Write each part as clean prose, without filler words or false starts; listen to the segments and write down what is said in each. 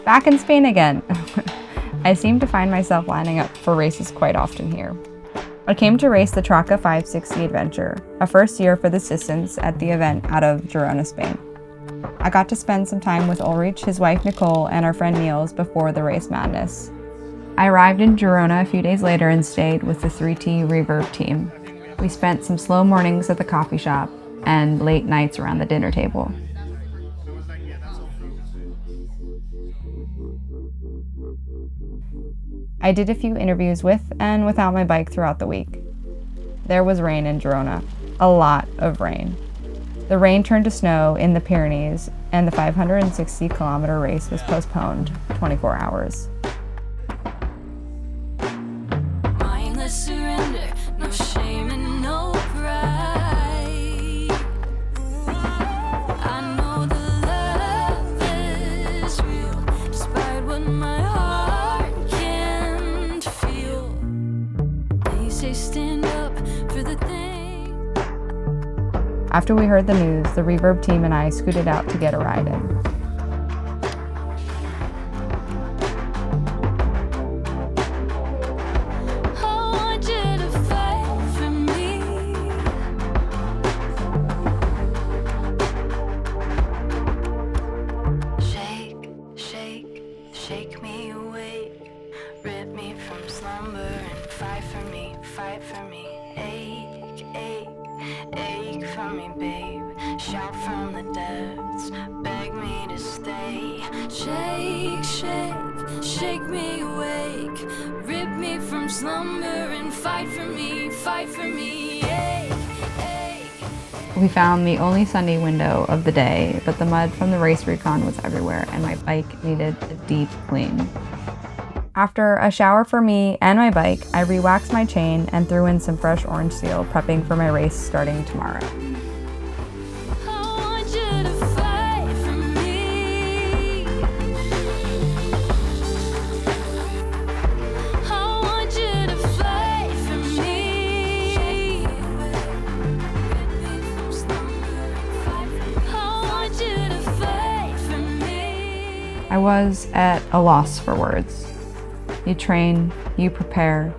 Back in Spain again. I seem to find myself lining up for races quite often here. I came to race the Traka 560 Adventure, a first year for the assistants at the event out of Girona, Spain. I got to spend some time with Ulrich, his wife Nicole, and our friend Niels before the race madness. I arrived in Girona a few days later and stayed with the 3T Reverb team. We spent some slow mornings at the coffee shop and late nights around the dinner table. I did a few interviews with and without my bike throughout the week. There was rain in Girona, a lot of rain. The rain turned to snow in the Pyrenees, and the 560-kilometer race was postponed 24 hours. Mindless surrender, no shame and no pride. I know the love is real, despite what my heart can't feel. They say stand up for the thing. After we heard the news, the Reverb team and I scooted out to get a ride in. Shake me awake, rip me from slumber and fight for me, ache for me, babe, shout from the depths, beg me to stay, shake me awake, rip me from slumber and fight for me, ache. We found the only sunny window of the day, but the mud from the race recon was everywhere and my bike needed a deep clean. After a shower for me and my bike, I re-waxed my chain and threw in some fresh orange seal, prepping for my race starting tomorrow. I was at a loss for words. You train, you prepare,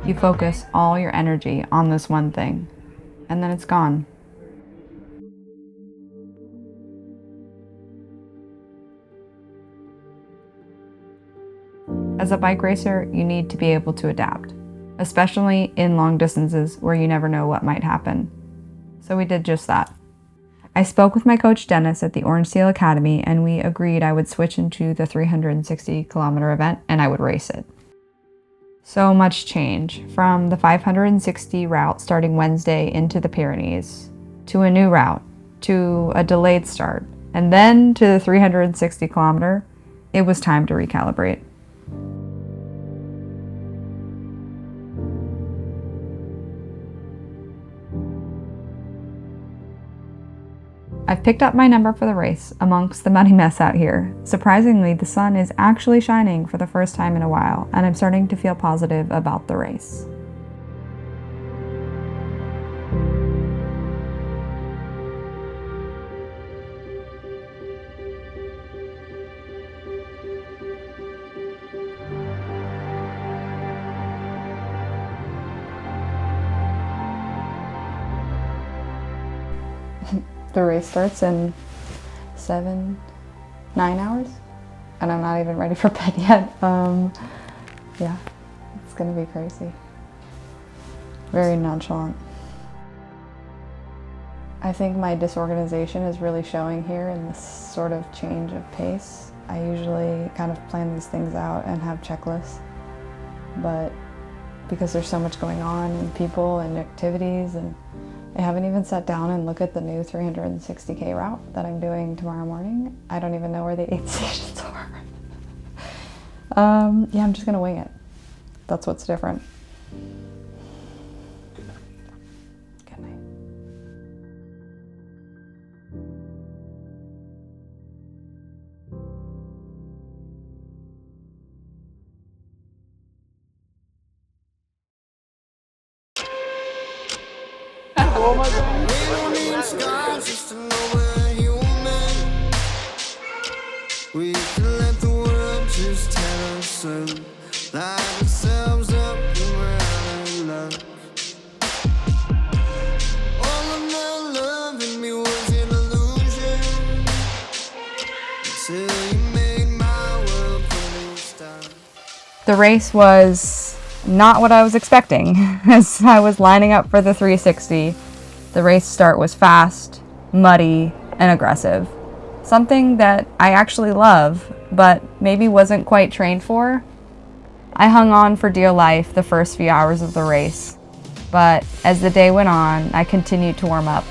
you focus all your energy on this one thing, and then it's gone. As a bike racer, you need to be able to adapt, especially in long distances where you never know what might happen. So we did just that. I spoke with my coach Dennis at the Orange Seal Academy, and we agreed I would switch into the 360-kilometer event and I would race it. So much change, from the 560 route starting Wednesday into the Pyrenees, to a new route, to a delayed start, and then to the 360-kilometer. It was time to recalibrate. I've picked up my number for the race amongst the muddy mess out here. Surprisingly, the sun is actually shining for the first time in a while, and I'm starting to feel positive about the race. The race starts in 9 hours, and I'm not even ready for bed yet. Yeah, it's gonna be crazy. Very nonchalant. I think my disorganization is really showing here in this sort of change of pace. I usually kind of plan these things out and have checklists, but because there's so much going on and people and activities, and I haven't even sat down and looked at the new 360K route that I'm doing tomorrow morning. I don't even know where the 8 stations are. Yeah, I'm just gonna wing it. That's what's different. Good night. Oh my God. We don't need scars just to know we're human. We can let the world so light ourselves up and we're out of luck. All of the love in me was an illusion until you made my world fully stop. The race was not what I was expecting. As I was lining up for the 360, the race start was fast, muddy, and aggressive. Something that I actually love, but maybe wasn't quite trained for. I hung on for dear life the first few hours of the race, but as the day went on, I continued to warm up.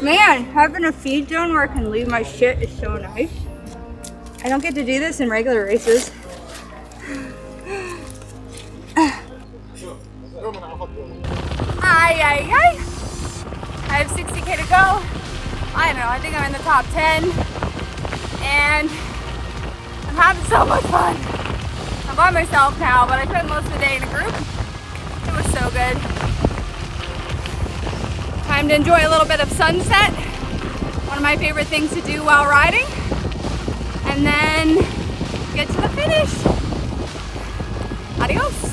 Man, having a feed zone where I can leave my shit is so nice. I don't get to do this in regular races. Ay. I have 60K to go. I don't know, I think I'm in the top 10. And I'm having so much fun. I'm by myself now, but I spent most of the day in a group. It was so good. Time to enjoy a little bit of sunset. One of my favorite things to do while riding. And then get to the finish. Adios.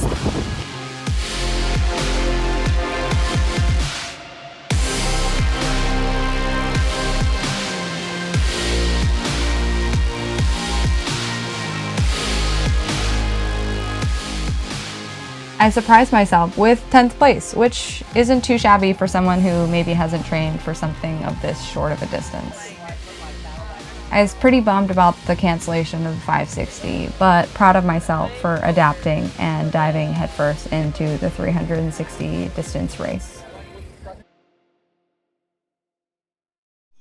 I surprised myself with 10th place, which isn't too shabby for someone who maybe hasn't trained for something of this short of a distance. I was pretty bummed about the cancellation of the 560, but proud of myself for adapting and diving headfirst into the 360 distance race.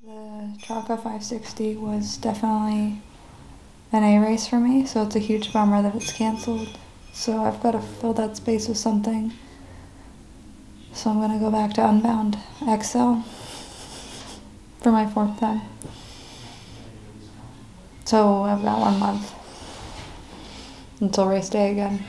The Traka 560 was definitely an A race for me, so it's a huge bummer that it's canceled. So I've got to fill that space with something. So I'm going to go back to Unbound XL for my 4th time. So I've got 1 month until race day again.